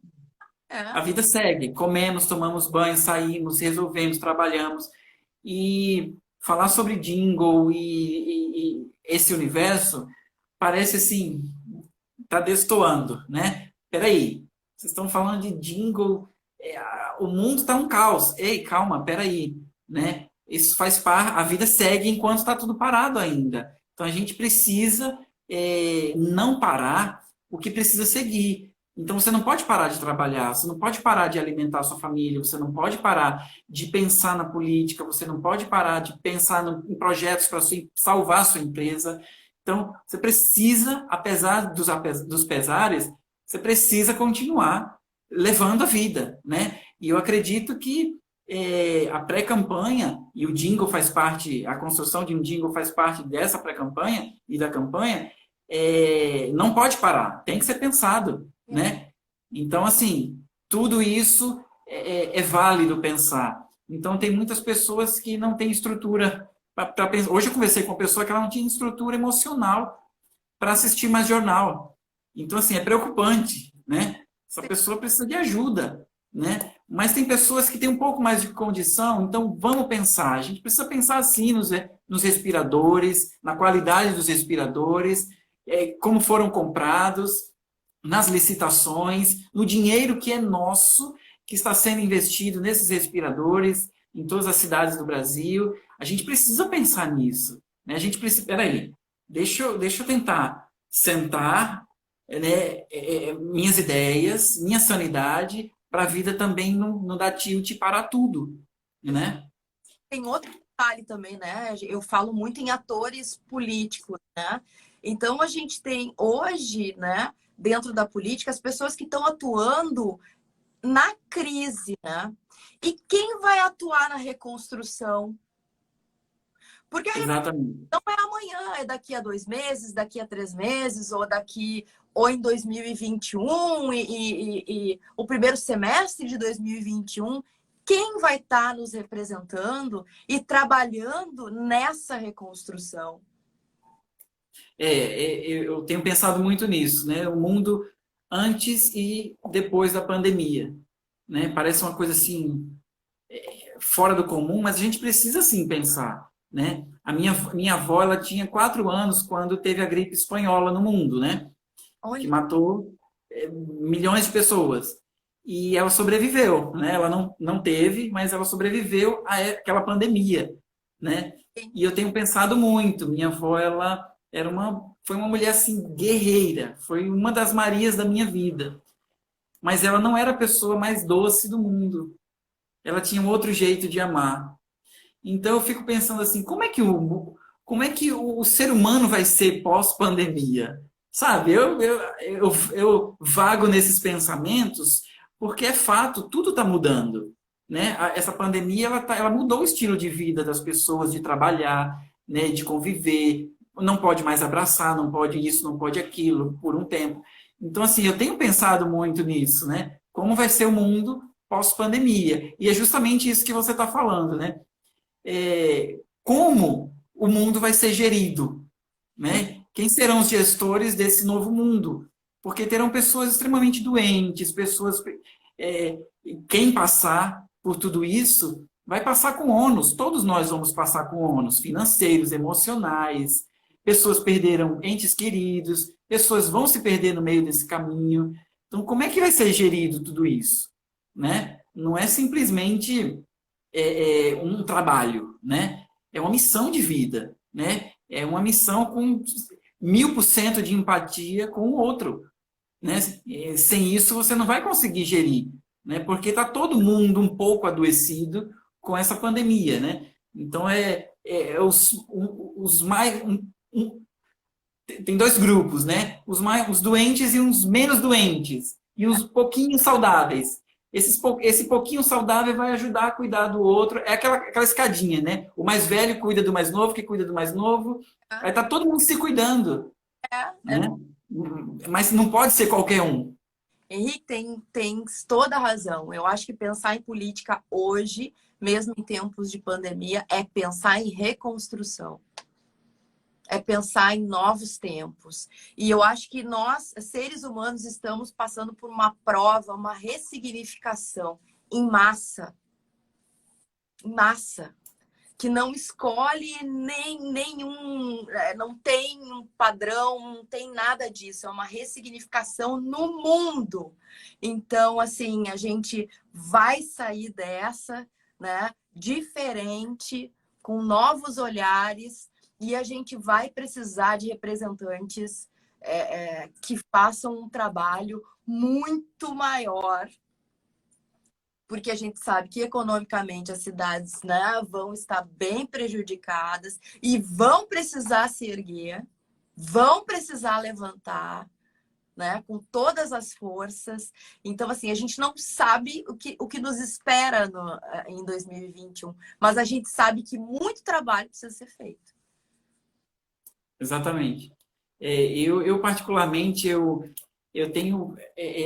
A vida segue. Comemos, tomamos banho, saímos, resolvemos, trabalhamos. E falar sobre jingle e esse universo parece assim, tá destoando, né? Peraí, vocês estão falando de jingle, o mundo está um caos. Ei, calma, peraí, né? Isso faz parte, a vida segue enquanto está tudo parado ainda. Então a gente precisa não parar o que precisa seguir. Então você não pode parar de trabalhar, você não pode parar de alimentar a sua família, você não pode parar de pensar na política, você não pode parar de pensar em projetos para salvar a sua empresa. Então, você precisa, apesar dos pesares, você precisa continuar levando a vida, né? E eu acredito que a pré-campanha, e o jingle faz parte, a construção de um jingle faz parte dessa pré-campanha e da campanha, não pode parar, tem que ser pensado, né? Então, assim, tudo isso é válido pensar. Então, tem muitas pessoas que não têm estrutura para pensar. Hoje eu conversei com uma pessoa que ela não tinha estrutura emocional para assistir mais jornal. Então, assim, é preocupante, né? Essa pessoa precisa de ajuda, né? Mas tem pessoas que têm um pouco mais de condição, então vamos pensar. A gente precisa pensar, assim, nos respiradores, na qualidade dos respiradores, como foram comprados, nas licitações, no dinheiro que é nosso, que está sendo investido nesses respiradores em todas as cidades do Brasil. A gente precisa pensar nisso, né? A gente precisa... Peraí, deixa eu tentar sentar, né, minhas ideias, minha sanidade, para a vida também não dar tilt e parar tudo, né? Tem outro detalhe também, né? Eu falo muito em atores políticos, né? Então a gente tem hoje, né, dentro da política, as pessoas que estão atuando na crise, né? E quem vai atuar na reconstrução? Porque a Exatamente. não é amanhã, é daqui a 2 meses, daqui a 3 meses, ou em 2021 e o primeiro semestre de 2021. Quem vai estar nos representando e trabalhando nessa reconstrução? Eu tenho pensado muito nisso, né? O mundo antes e depois da pandemia, né? Parece uma coisa assim fora do comum, mas a gente precisa sim pensar, né? A minha avó, ela tinha 4 anos quando teve a gripe espanhola no mundo, né? Que Olha, matou milhões de pessoas. E ela sobreviveu, né? Ela não teve, mas ela sobreviveu àquela pandemia, né? E eu tenho pensado muito. Minha avó, ela foi uma mulher assim guerreira, foi uma das Marias da minha vida. Mas ela não era a pessoa mais doce do mundo. Ela tinha um outro jeito de amar. Então eu fico pensando assim, como é que o ser humano vai ser pós-pandemia? Sabe, eu vago nesses pensamentos porque é fato, tudo está mudando, né? Essa pandemia ela mudou o estilo de vida das pessoas, de trabalhar, né, de conviver, não pode mais abraçar, não pode isso, não pode aquilo, por um tempo. Então, assim, eu tenho pensado muito nisso, né? Como vai ser o mundo pós-pandemia? E é justamente isso que você está falando, né? Como o mundo vai ser gerido, né? Quem serão os gestores desse novo mundo? Porque terão pessoas extremamente doentes, pessoas quem passar por tudo isso vai passar com ônus. Todos nós vamos passar com ônus financeiros, emocionais. Pessoas perderam entes queridos, pessoas vão se perder no meio desse caminho. Então, como é que vai ser gerido tudo isso? Né? Não é simplesmente um trabalho, né? É uma missão de vida, né? É uma missão com 1000% de empatia com o outro, né? Sem isso você não vai conseguir gerir, né? Porque está todo mundo um pouco adoecido com essa pandemia, né? Então os mais tem dois grupos, né? Os doentes e os menos doentes e os pouquinho saudáveis. Esse pouquinho saudável vai ajudar a cuidar do outro. É aquela escadinha, né? O mais velho cuida do mais novo, que cuida do mais novo. Aí tá todo mundo se cuidando, É, né? Mas não pode ser qualquer um. Henrique tem toda a razão. Eu acho que pensar em política hoje, mesmo em tempos de pandemia, é pensar em reconstrução. É pensar em novos tempos. E eu acho que nós, seres humanos, estamos passando por uma prova, uma ressignificação em massa. Em massa. Que não escolhe nenhum, não tem um padrão, não tem nada disso. É uma ressignificação no mundo. Então, assim, a gente vai sair dessa, né, diferente, com novos olhares, e a gente vai precisar de representantes que façam um trabalho muito maior, porque a gente sabe que economicamente as cidades, né, vão estar bem prejudicadas e vão precisar se erguer, vão precisar levantar, né, com todas as forças. Então, assim, a gente não sabe o que nos espera em 2021, mas a gente sabe que muito trabalho precisa ser feito. Exatamente. Eu particularmente, eu tenho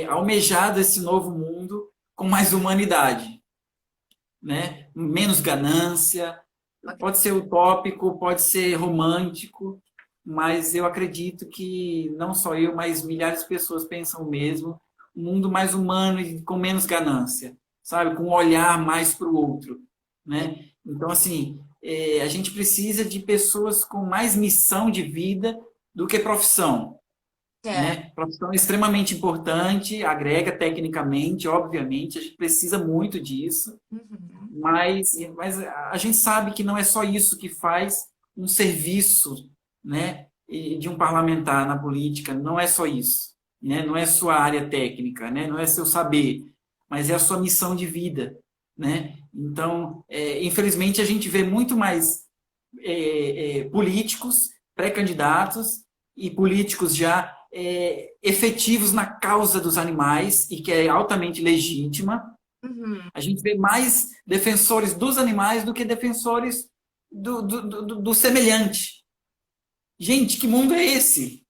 almejado esse novo mundo com mais humanidade, né? Menos ganância, pode ser utópico, pode ser romântico, mas eu acredito que não só eu, mas milhares de pessoas pensam o mesmo, um mundo mais humano e com menos ganância, sabe? Com um olhar mais para o outro, né? Então, assim, a gente precisa de pessoas com mais missão de vida do que profissão, né? Profissão é extremamente importante, agrega tecnicamente, obviamente, a gente precisa muito disso, Uhum. mas a gente sabe que não é só isso que faz um serviço, né, de um parlamentar na política, não é só isso, né? Não é sua área técnica, né? Não é seu saber, mas é a sua missão de vida, né? Então, infelizmente, a gente vê muito mais políticos, pré-candidatos e políticos já efetivos na causa dos animais e que é altamente legítima. Uhum. A gente vê mais defensores dos animais do que defensores do semelhante. Gente, que mundo é esse?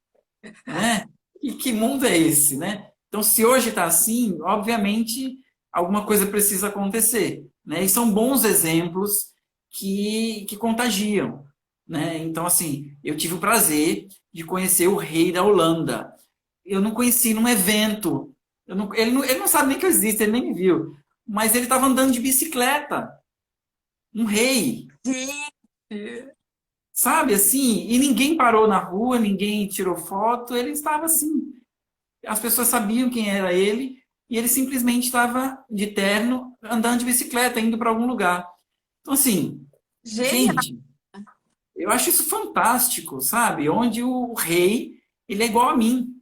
Né? E que mundo é esse? Né? Então, se hoje está assim, obviamente, alguma coisa precisa acontecer. Né? E são bons exemplos que contagiam. Né? Então, assim, eu tive o prazer de conhecer o rei da Holanda. Eu não conheci num evento. Ele não sabe nem que eu existo, ele nem me viu. Mas ele estava andando de bicicleta. Um rei. Gente, Sabe, assim? E ninguém parou na rua, ninguém tirou foto. Ele estava assim. As pessoas sabiam quem era ele. E ele simplesmente estava de terno, andando de bicicleta, indo para algum lugar. Então, assim, genial. gente, eu acho isso fantástico, sabe? Onde o rei, ele é igual a mim.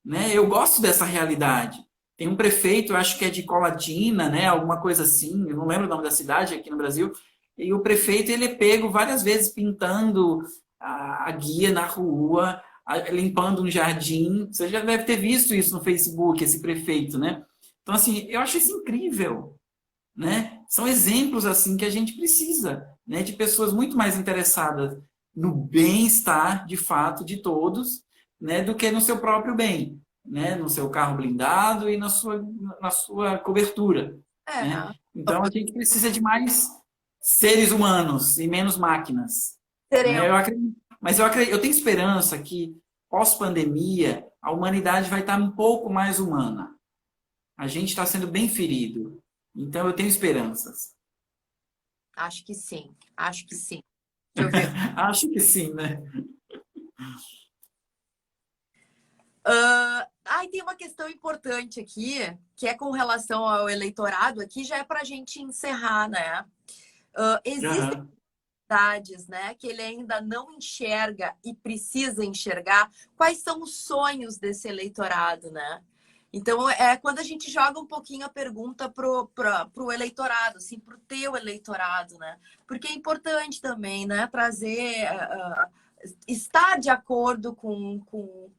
Né? Eu gosto dessa realidade. Tem um prefeito, eu acho que é de Colatina, né? Alguma coisa assim, eu não lembro o nome da cidade aqui no Brasil, e o prefeito ele é pego várias vezes pintando a guia na rua, limpando um jardim. Você já deve ter visto isso no Facebook, esse prefeito, né? Então, assim, eu acho isso incrível, né? São exemplos, assim, que a gente precisa, né? De pessoas muito mais interessadas no bem-estar, de fato, de todos, né? Do que no seu próprio bem, né? No seu carro blindado e na sua cobertura, né? Então, a gente precisa de mais seres humanos e menos máquinas, né? Teremos. Eu tenho esperança que, pós-pandemia, a humanidade vai estar um pouco mais humana. a gente está sendo bem ferido. Então, eu tenho esperanças. Acho que sim, acho que sim. Deixa eu ver. Acho que sim, né? Tem uma questão importante aqui, que é com relação ao eleitorado, aqui já é para a gente encerrar, né? Existem Aham. idades, né, que ele ainda não enxerga e precisa enxergar quais são os sonhos desse eleitorado, né? Então, é quando a gente joga um pouquinho a pergunta pro eleitorado, assim, pro teu eleitorado, né? Porque é importante também, né, trazer, estar de acordo com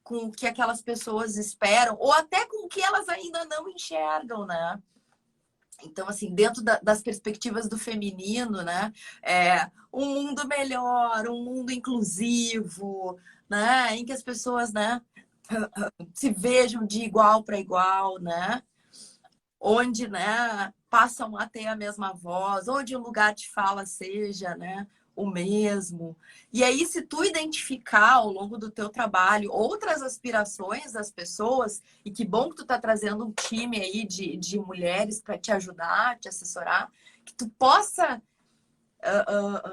o que aquelas pessoas esperam, ou até com o que elas ainda não enxergam, né? Então, assim, dentro das perspectivas do feminino, né? Um mundo melhor, um mundo inclusivo, né? Em que as pessoas, né, se vejam de igual para igual, né? Onde, né, passam a ter a mesma voz, onde o lugar de fala seja, né, o mesmo. E aí, se tu identificar ao longo do teu trabalho outras aspirações das pessoas, e que bom que tu tá trazendo um time aí de mulheres para te ajudar, te assessorar, que tu possa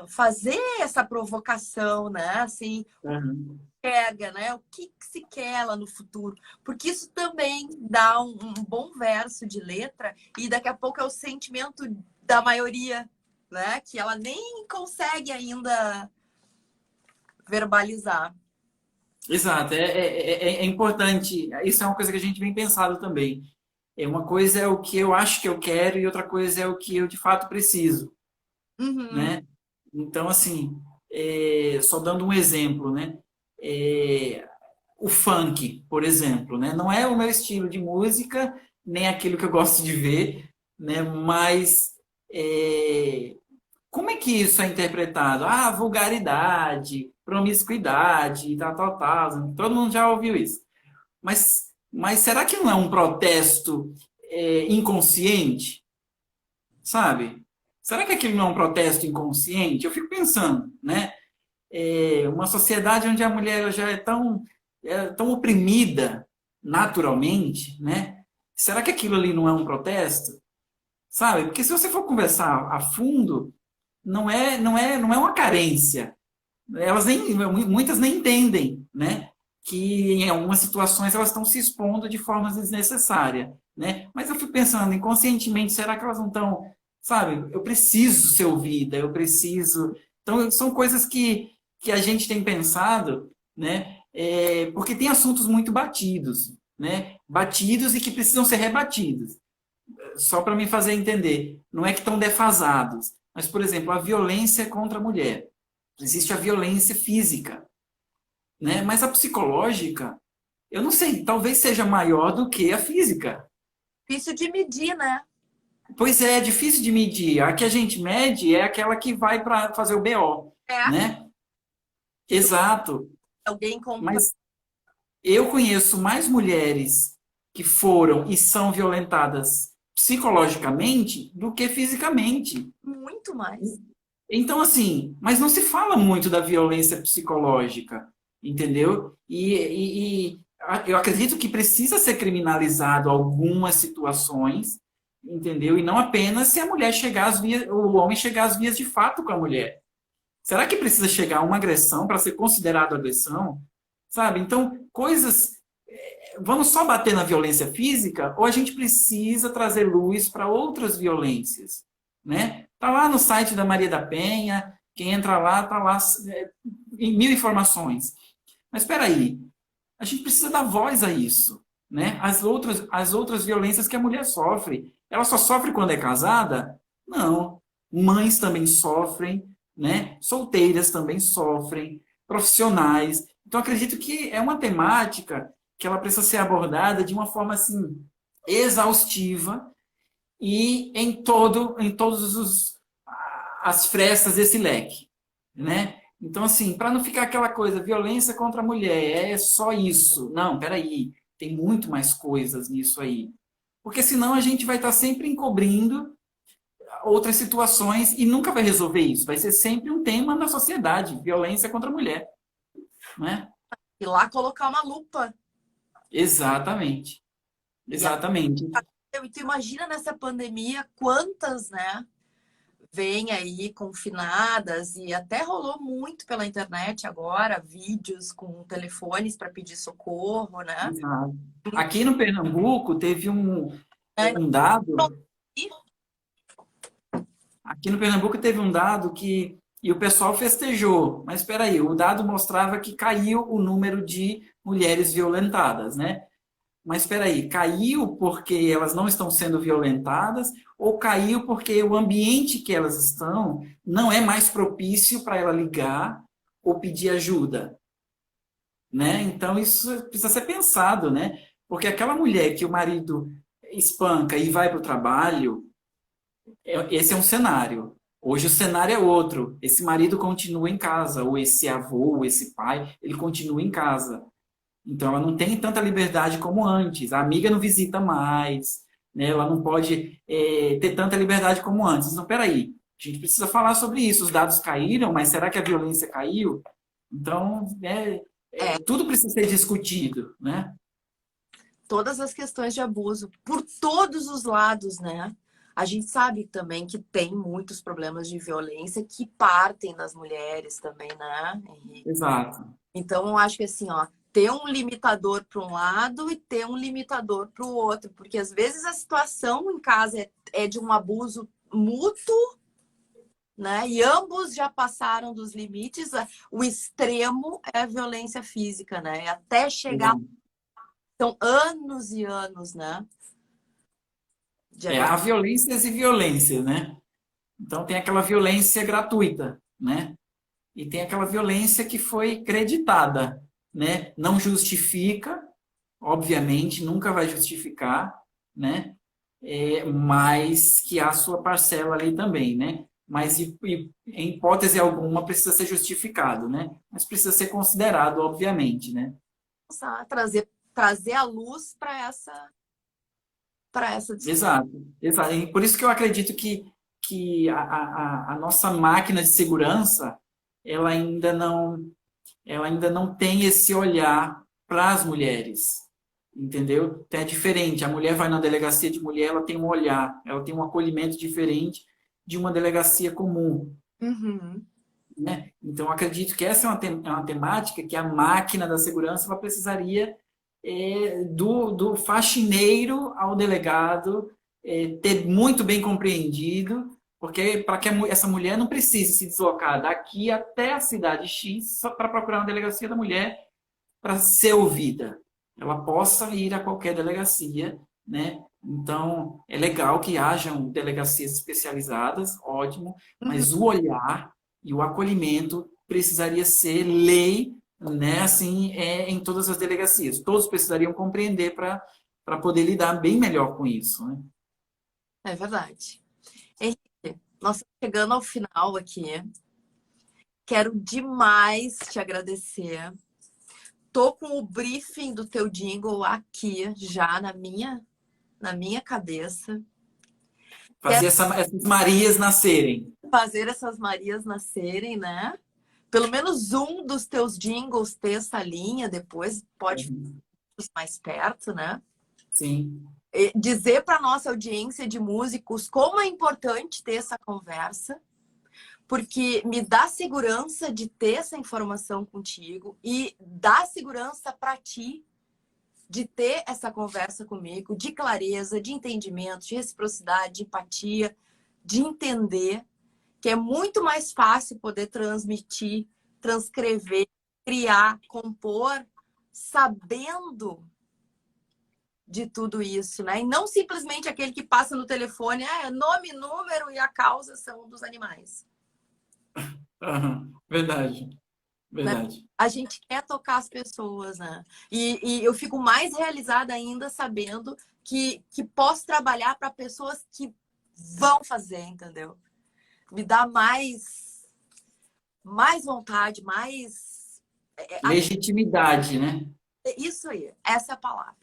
fazer essa provocação, né? Assim, Aham. pega, né? O que se quer lá no futuro. Porque isso também dá um bom verso de letra e daqui a pouco é o sentimento da maioria, né? Que ela nem consegue ainda verbalizar. Exato, é importante. Isso é uma coisa que a gente vem pensado também. Uma coisa é o que eu acho que eu quero e outra coisa é o que eu de fato preciso, Uhum. né? Então, assim, só dando um exemplo, né? É, o funk, por exemplo, né? Não é o meu estilo de música, nem aquilo que eu gosto de ver, né? Mas é, como é que isso é interpretado? Ah, vulgaridade, promiscuidade, tal, tal, tal. Todo mundo já ouviu isso. Mas será que não é um protesto inconsciente? Sabe? Será que aquilo não é um protesto inconsciente? Eu fico pensando, né? Uma sociedade onde a mulher ela já é tão oprimida naturalmente, né? Será que aquilo ali não é um protesto? Sabe? Porque se você for conversar a fundo, não é uma carência. Elas nem, muitas nem entendem, né? Que em algumas situações elas estão se expondo de forma desnecessária, né? Mas eu fico pensando, inconscientemente, será que elas não estão, sabe? Eu preciso ser ouvida, eu preciso. Então, são coisas que a gente tem pensado, né? Porque tem assuntos muito batidos, né? Batidos e que precisam ser rebatidos. Só para me fazer entender, não é que estão defasados, mas, por exemplo, a violência contra a mulher. Existe a violência física, né? Mas a psicológica, eu não sei, talvez seja maior do que a física. Difícil de medir, né? Pois é difícil de medir. A que a gente mede é aquela que vai para fazer o BO, É. né? Que tu Exato. alguém compra Mas eu conheço mais mulheres que foram e são violentadas psicologicamente do que fisicamente. muito mais. Então, assim, mas não se fala muito da violência psicológica, entendeu? Eu acredito que precisa ser criminalizado algumas situações, entendeu? E não apenas se a mulher chegar às vias, o homem chegar às vias de fato com a mulher. Será que precisa chegar a uma agressão para ser considerado agressão? Sabe? Então, coisas. Vamos só bater na violência física ou a gente precisa trazer luz para outras violências, né? Tá lá no site da Maria da Penha, quem entra lá tá lá em mil informações. Mas espera aí, a gente precisa dar voz a isso, né? As outras violências que a mulher sofre, ela só sofre quando é casada? Não. Mães também sofrem, né? Solteiras também sofrem, profissionais. Então acredito que é uma temática que ela precisa ser abordada de uma forma assim exaustiva e em todos as frestas desse leque, né? Então assim, para não ficar aquela coisa, violência contra a mulher é só isso. Não, peraí, tem muito mais coisas nisso aí. Porque senão a gente vai estar sempre encobrindo outras situações e nunca vai resolver isso. Vai ser sempre um tema na sociedade, violência contra a mulher, né? Ir lá colocar uma lupa Exatamente. e Exatamente. E tu imagina nessa pandemia quantas, né, vêm aí confinadas e até rolou muito pela internet agora, vídeos com telefones para pedir socorro, né? Exato. Aqui no Pernambuco teve É, um dado, aqui no Pernambuco teve um dado que, e o pessoal festejou, mas espera aí, o dado mostrava que caiu o número de mulheres violentadas, né? Mas espera aí, caiu porque elas não estão sendo violentadas ou caiu porque o ambiente que elas estão não é mais propício para ela ligar ou pedir ajuda, né? Então isso precisa ser pensado, né? Porque aquela mulher que o marido espanca e vai para o trabalho, esse é um cenário. Hoje o cenário é outro. Esse marido continua em casa, ou esse avô, ou esse pai, ele continua em casa. Então, ela não tem tanta liberdade como antes. A amiga não visita mais, né? Ela não pode ter tanta liberdade como antes. Então, peraí, a gente precisa falar sobre isso. Os dados caíram, mas será que a violência caiu? Então, é, tudo precisa ser discutido, né? todas as questões de abuso por todos os lados, né? A gente sabe também que tem muitos problemas de violência que partem das mulheres também, né, Henrique? Exato. Então, eu acho que assim, ó, ter um limitador para um lado e ter um limitador para o outro, porque às vezes a situação em casa é de um abuso mútuo, né? E ambos já passaram dos limites. O extremo é a violência física, né? E até chegar, Exato. são anos e anos, né? De Há agressão. violências e violências, né? Então, tem aquela violência gratuita, né? E tem aquela violência que foi creditada, né? Não justifica, obviamente, nunca vai justificar, né? Mas que há a sua parcela ali também, né? Mas, em hipótese alguma, precisa ser justificado, né? Mas precisa ser considerado, obviamente, né? Trazer a luz para essa discussão. Exato, exato. E por isso que eu acredito que a nossa máquina de segurança, ela ainda não, ela ainda não tem esse olhar para as mulheres, entendeu? Então é diferente. A mulher vai na delegacia de mulher, ela tem um olhar, ela tem um acolhimento diferente de uma delegacia comum, Uhum. né? Então eu acredito que essa é uma temática que a máquina da segurança ela precisaria do faxineiro ao delegado ter muito bem compreendido, porque para que essa mulher não precise se deslocar daqui até a cidade X só para procurar uma delegacia da mulher para ser ouvida. Ela possa ir a qualquer delegacia, né? Então, é legal que hajam delegacias especializadas, ótimo, Uhum. mas o olhar e o acolhimento precisaria ser lei, né? Assim, em todas as delegacias. Todos precisariam compreender para poder lidar bem melhor com isso, né? É verdade. Henrique, nós estamos chegando ao final aqui. Quero demais te agradecer. Tô com o briefing do teu jingle aqui já na minha cabeça. Fazer essas Marias nascerem. Fazer essas Marias nascerem, né? Pelo menos um dos teus jingles ter essa linha, depois pode ficar mais perto, né? Sim. E dizer para nossa audiência de músicos como é importante ter essa conversa, porque me dá segurança de ter essa informação contigo e dá segurança para ti de ter essa conversa comigo, de clareza, de entendimento, de reciprocidade, de empatia, de entender que é muito mais fácil poder transmitir, transcrever, criar, compor, sabendo de tudo isso, né? E não simplesmente aquele que passa no telefone, nome, número e a causa são dos animais. Uhum. Verdade, Né? verdade. A gente quer tocar as pessoas, né? E eu fico mais realizada ainda sabendo que posso trabalhar para pessoas que vão fazer, entendeu? Me dá mais vontade, mais. Legitimidade, né? Isso aí, essa é a palavra.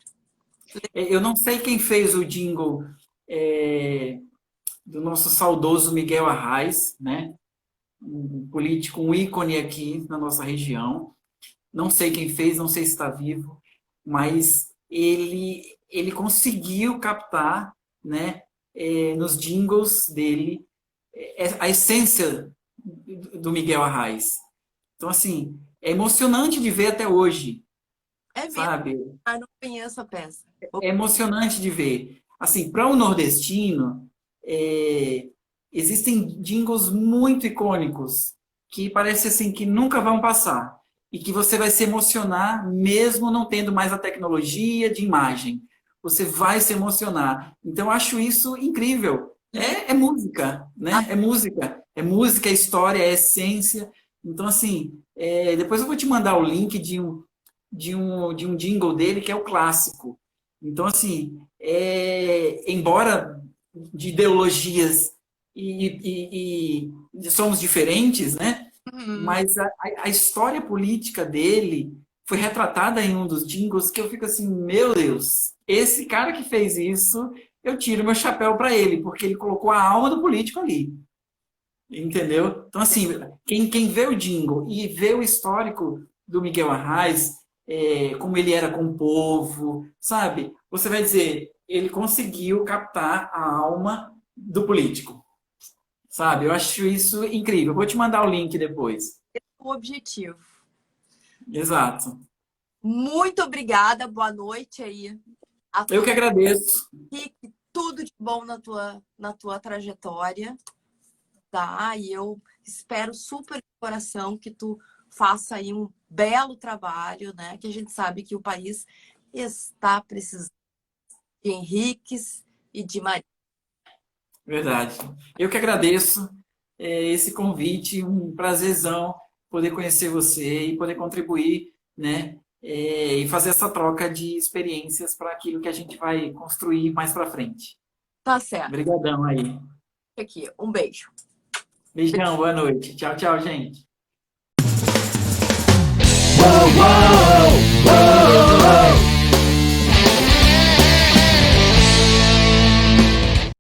Eu não sei quem fez o jingle do nosso saudoso Miguel Arraes, né? Um político, um ícone aqui na nossa região. Não sei quem fez, não sei se está vivo, mas ele conseguiu captar né, nos jingles dele, a essência do Miguel Arraes. Então, assim, é emocionante de ver até hoje, É mesmo? sabe? Ah, não conheço a peça. É emocionante de ver. Assim, para o nordestino, existem jingles muito icônicos que parece assim que nunca vão passar e que você vai se emocionar mesmo não tendo mais a tecnologia de imagem. Você vai se emocionar. Então, eu acho isso incrível. É música, Ah, né? É música. É música, é história, é essência. Então, assim, depois eu vou te mandar o link de um jingle dele que é o clássico. Então, assim, embora de ideologias e somos diferentes, né? uhum. Mas a história política dele foi retratada em um dos jingles que eu fico assim, meu Deus, esse cara que fez isso, eu tiro meu chapéu para ele, porque ele colocou a alma do político ali. Entendeu? Então, assim, quem vê o jingle e vê o histórico do Miguel Arraes, como ele era com o povo, sabe? Você vai dizer, ele conseguiu captar a alma do político, sabe? Eu acho isso incrível. Vou te mandar o link depois. O objetivo. Exato. Muito obrigada, boa noite aí a Eu que todos agradeço. aqui, tudo de bom na tua trajetória, tá? E eu espero super de coração que tu faça aí um belo trabalho, né? Que a gente sabe que o país está precisando de Henriques e de Maria. Verdade. Eu que agradeço esse convite, um prazerzão poder conhecer você e poder contribuir, né? E fazer essa troca de experiências para aquilo que a gente vai construir mais para frente. Tá certo. Obrigadão aí. Aqui, um beijo. Beijão, boa noite. Tchau, tchau, gente. Whoa, whoa, whoa.